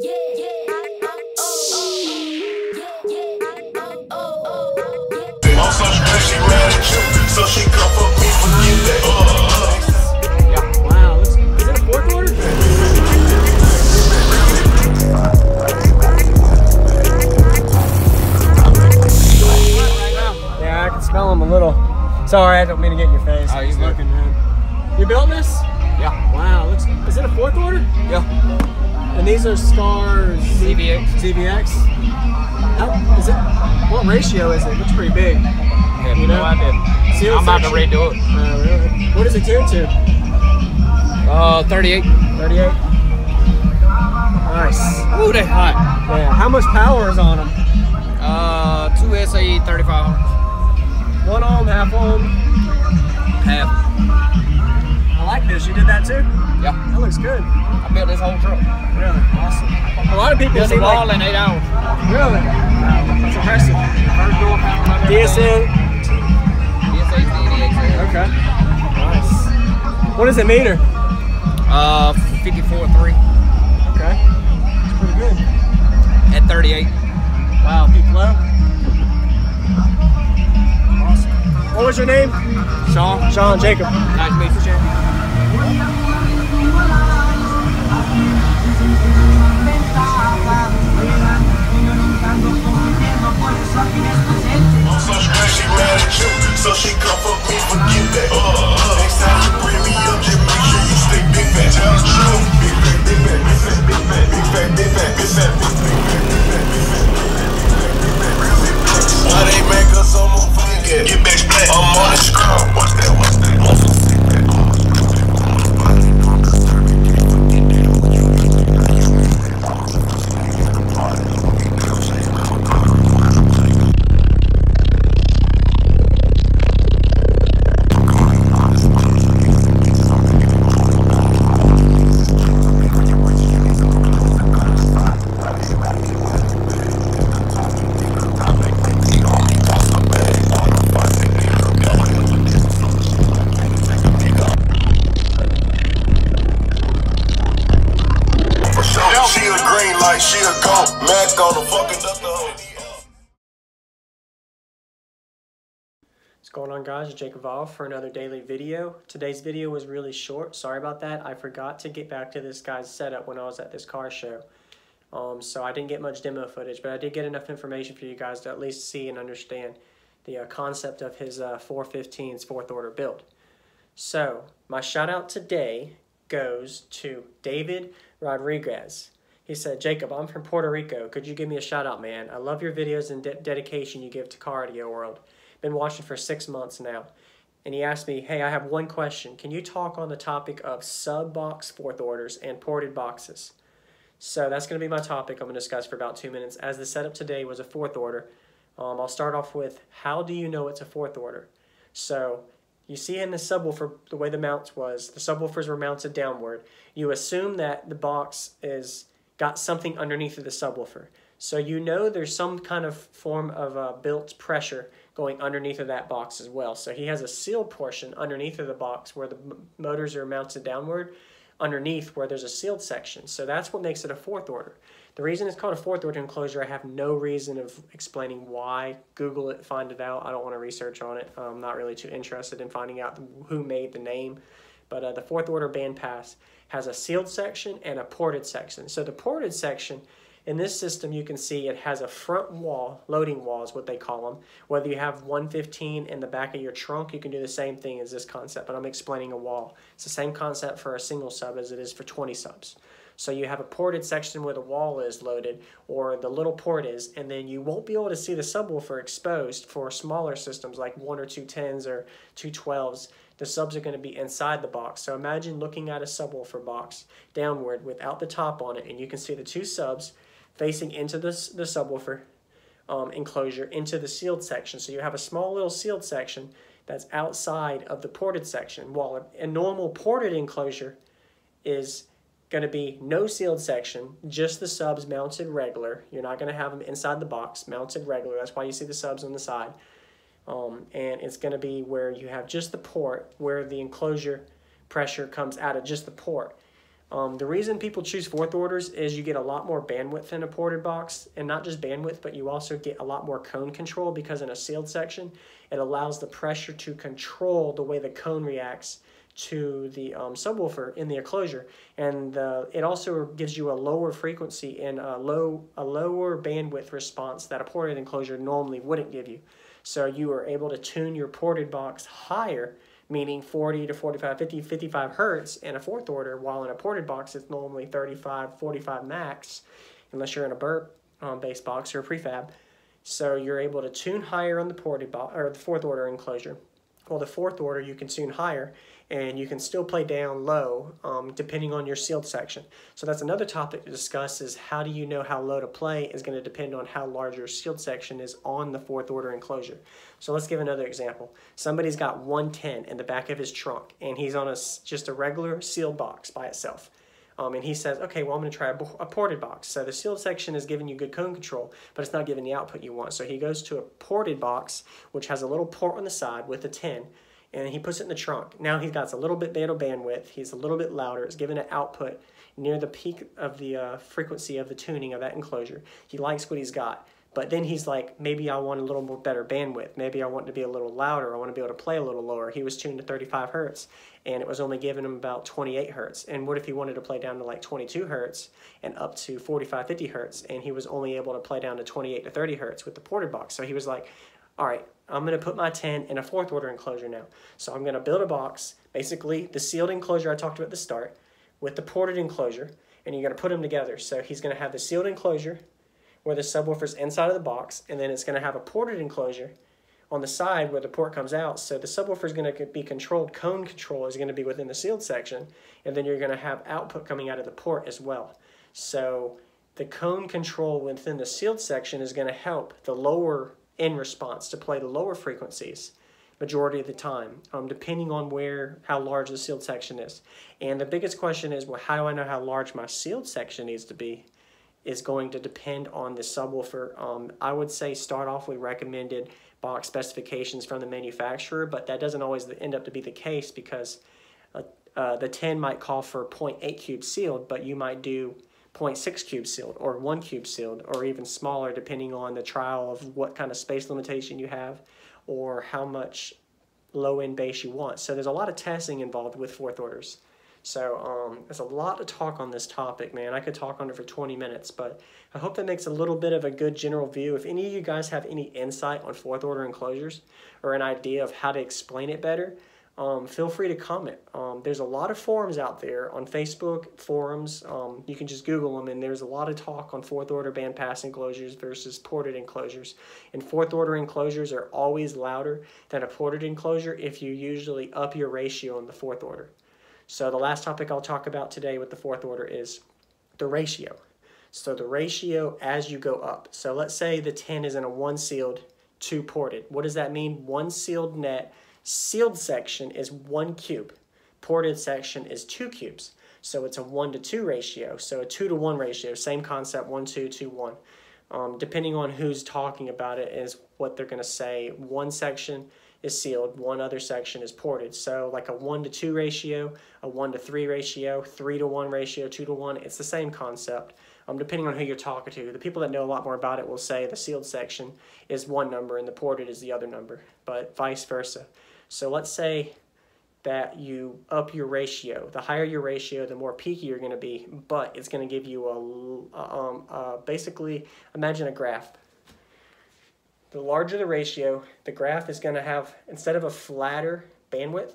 Also, she mad at you, so she come for me, forget that. Yeah. Wow, is it a fourth order? Yeah, I can smell them a little. Sorry, I don't mean to get in your face. Oh, he's looking, man. You built this? Yeah. Wow, is it a fourth order? Yeah. And these are Skar ZvX. How is it? What ratio is it? It looks pretty big. I have no idea. I'm about to redo it. Really? What is it tuned to? 38. 38. Nice. Ooh, they hot. Yeah. How much power is on them? 2 SAE 3500. 1 ohm, half ohm. Half. I like this. You did that too? Yeah. That looks good. I built this whole truck. Really? Awesome. A lot of people Built the wall in 8 hours. Really? Wow. That's impressive. First door panel I've ever done. DS18. Okay. Nice. What does it meter? 54.3. Okay. That's pretty good. At 38. Wow, peak low. Awesome. What was your name? Shawn. Shawn, Jacob. Nice to meet you, Shawn. Also, she mad at you, so she come for me, forget that. Next time you bring me up, just make sure you stay big fat. Tell the truth. Big fat, big fat, big fat, big fat, big fat, big fat, big fat, big fat, big fat. Why they make us so move forget? Get back splat. I'm on the scrum. Watch that, watch that. She a green light, she a goat. Mac on the fucking up the whole. What's going on, guys? It's JacobViral for another daily video. Today's video was really short. Sorry about that. I forgot to get back to this guy's setup when I was at this car show. So I didn't get much demo footage, but I did get enough information for you guys to at least see and understand the concept of his 415's fourth order build. So my shout out today goes to David Rodriguez. He said, Jacob, I'm from Puerto Rico. Could you give me a shout out, man? I love your videos and dedication you give to car audio world. Been watching for 6 months now. And he asked me, hey, I have one question. Can you talk on the topic of sub-box fourth orders and ported boxes? So that's going to be my topic I'm going to discuss for about 2 minutes. As the setup today was a fourth order, I'll start off with, how do you know it's a fourth order? So you see in the subwoofer, the way the mounts was, the subwoofers were mounted downward. You assume that the box is got something underneath of the subwoofer. So you know there's some kind of form of built pressure going underneath of that box as well. So he has a sealed portion underneath of the box where the motors are mounted downward, underneath where there's a sealed section. So that's what makes it a fourth order. The reason it's called a fourth order enclosure, I have no reason of explaining why. Google it, find it out. I don't want to research on it. I'm not really too interested in finding out who made the name. But the fourth order bandpass has a sealed section and a ported section. So the ported section, in this system, you can see it has a front wall, loading wall is what they call them. Whether you have 115 in the back of your trunk, you can do the same thing as this concept, but I'm explaining a wall. It's the same concept for a single sub as it is for 20 subs. So you have a ported section where the wall is loaded, or the little port is, and then you won't be able to see the subwoofer exposed for smaller systems like 1 or 2 10s or 2 12s. The subs are going to be inside the box. So imagine looking at a subwoofer box downward without the top on it, and you can see the 2 subs facing into the subwoofer enclosure into the sealed section. So you have a small little sealed section that's outside of the ported section. While a normal ported enclosure is going to be no sealed section, just the subs mounted regular. You're not going to have them inside the box, mounted regular. That's why you see the subs on the side. And it's going to be where you have just the port, where the enclosure pressure comes out of just the port. The reason people choose fourth orders is you get a lot more bandwidth in a ported box, and not just bandwidth, but you also get a lot more cone control, because in a sealed section, it allows the pressure to control the way the cone reacts to the subwoofer in the enclosure, and it also gives you a lower frequency and a lower bandwidth response that a ported enclosure normally wouldn't give you. So you are able to tune your ported box higher, meaning 40 to 45, 50, 55 hertz in a fourth order, while in a ported box it's normally 35, 45 max, unless you're in a burp based box or a prefab. So you're able to tune higher on the ported box or the fourth order enclosure. Well, the fourth order you can tune higher, and you can still play down low depending on your sealed section. So that's another topic to discuss, is how do you know how low to play is going to depend on how large your sealed section is on the fourth order enclosure. So let's give another example. Somebody's got 110 in the back of his trunk, and he's on just a regular sealed box by itself. And he says, okay, well, I'm going to try a ported box. So the sealed section is giving you good cone control, but it's not giving the output you want. So he goes to a ported box, which has a little port on the side with a 10, and he puts it in the trunk. Now he's got a little bit better bandwidth. He's a little bit louder. It's giving an output near the peak of the frequency of the tuning of that enclosure. He likes what he's got. But then he's like, maybe I want a little more better bandwidth. Maybe I want to be a little louder. I want to be able to play a little lower. He was tuned to 35 hertz, and it was only giving him about 28 hertz. And what if he wanted to play down to like 22 hertz and up to 45, 50 hertz, and he was only able to play down to 28 to 30 hertz with the ported box? So he was like, all right, I'm going to put my 10 in a fourth order enclosure now. So I'm going to build a box, basically the sealed enclosure I talked about at the start, with the ported enclosure, and you're going to put them together. So he's going to have the sealed enclosure where the subwoofer's inside of the box, and then it's going to have a ported enclosure on the side where the port comes out. So the subwoofer is going to be controlled. Cone control is going to be within the sealed section, and then you're going to have output coming out of the port as well. So the cone control within the sealed section is going to help the lower end response to play the lower frequencies majority of the time, depending on how large the sealed section is. And the biggest question is, well, how do I know how large my sealed section needs to be? Is going to depend on the subwoofer. I would say start off with recommended box specifications from the manufacturer, but that doesn't always end up to be the case, because the 10 might call for 0.8 cube sealed, but you might do 0.6 cube sealed or 1 cube sealed, or even smaller, depending on the trial of what kind of space limitation you have or how much low end bass you want. So there's a lot of testing involved with fourth orders. So there's a lot to talk on this topic, man. I could talk on it for 20 minutes, but I hope that makes a little bit of a good general view. If any of you guys have any insight on fourth order enclosures or an idea of how to explain it better, feel free to comment. There's a lot of forums out there on Facebook forums. You can just Google them, and there's a lot of talk on fourth order bandpass enclosures versus ported enclosures. And fourth order enclosures are always louder than a ported enclosure if you usually up your ratio in the fourth order. So the last topic I'll talk about today with the fourth order is the ratio. So the ratio as you go up. So let's say the 10 is in a 1 sealed, 2 ported. What does that mean? 1 sealed net. Sealed section is 1 cube. Ported section is 2 cubes. So it's a 1-to-2 ratio. So a 2-to-1 ratio. Same concept, 1, 2, 2, 1. Depending on who's talking about it is what they're going to say. One section is sealed, one other section is ported. So like a 1-to-2 ratio, a 1-to-3 ratio, 3-to-1 ratio, 2-to-1, it's the same concept. Depending on who you're talking to. The people that know a lot more about it will say the sealed section is one number and the ported is the other number, but vice versa. So let's say that you up your ratio. The higher your ratio, the more peaky you're going to be, but it's going to give you basically, imagine a graph. The larger the ratio, the graph is going to have, instead of a flatter bandwidth,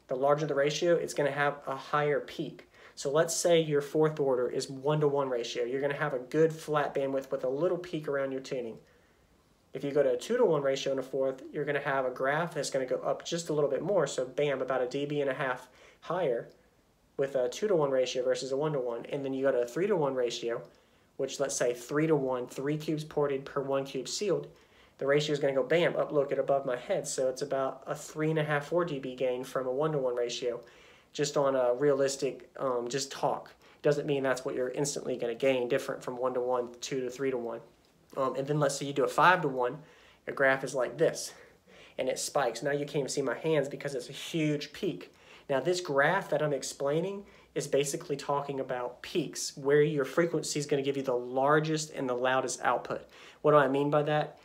the larger the ratio, it's going to have a higher peak. So let's say your fourth order is 1-to-1 ratio. You're going to have a good flat bandwidth with a little peak around your tuning. If you go to a 2-to-1 ratio in a fourth, you're going to have a graph that's going to go up just a little bit more. So bam, about 1.5 dB higher with a 2-to-1 ratio versus a 1-to-1. And then you go to a 3-to-1 ratio, which let's say 3-to-1, 3 cubes ported per 1 cube sealed. The ratio is going to go bam, up look at above my head. So it's about a 3.5, 4 dB gain from a 1-to-1 ratio, just on a realistic, just talk. Doesn't mean that's what you're instantly going to gain, different from 1-to-1, 2 to 3-to-1. And then let's say you do a 5-to-1, your graph is like this, and it spikes. Now you can't even see my hands because it's a huge peak. Now this graph that I'm explaining is basically talking about peaks, where your frequency is going to give you the largest and the loudest output. What do I mean by that?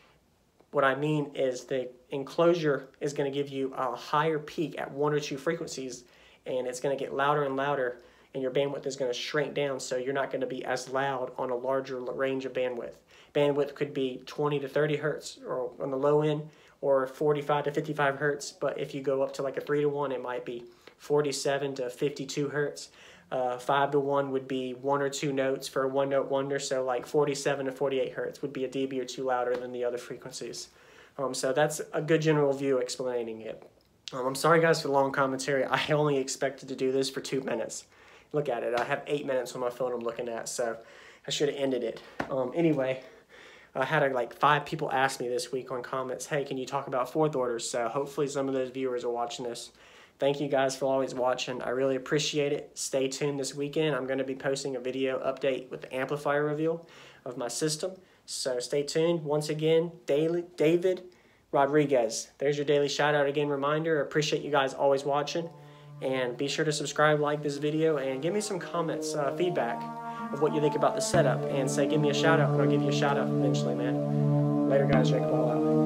What I mean is the enclosure is going to give you a higher peak at 1 or 2 frequencies, and it's going to get louder and louder, and your bandwidth is going to shrink down, so you're not going to be as loud on a larger range of bandwidth. Bandwidth could be 20 to 30 hertz or on the low end, or 45 to 55 hertz, but if you go up to like a 3-to-1, it might be 47 to 52 hertz. 5-to-1 would be 1 or 2 notes for a 1-note wonder, so like 47 to 48 hertz would be a dB or 2 louder than the other frequencies. So that's a good general view explaining it. I'm sorry guys for the long commentary. I only expected to do this for 2 minutes. Look at it, I have 8 minutes on my phone I'm looking at, so I should have ended it. Anyway, I had like 5 people ask me this week on comments, hey, can you talk about 4th orders? So hopefully some of those viewers are watching this. Thank you guys for always watching. I really appreciate it. Stay tuned this weekend. I'm going to be posting a video update with the amplifier reveal of my system. So stay tuned. Once again, David Rodriguez. There's your daily shout out again reminder. Appreciate you guys always watching. And be sure to subscribe, like this video, and give me some comments, feedback of what you think about the setup. And say give me a shout out, and I'll give you a shout out eventually, man. Later guys, JacobViral out.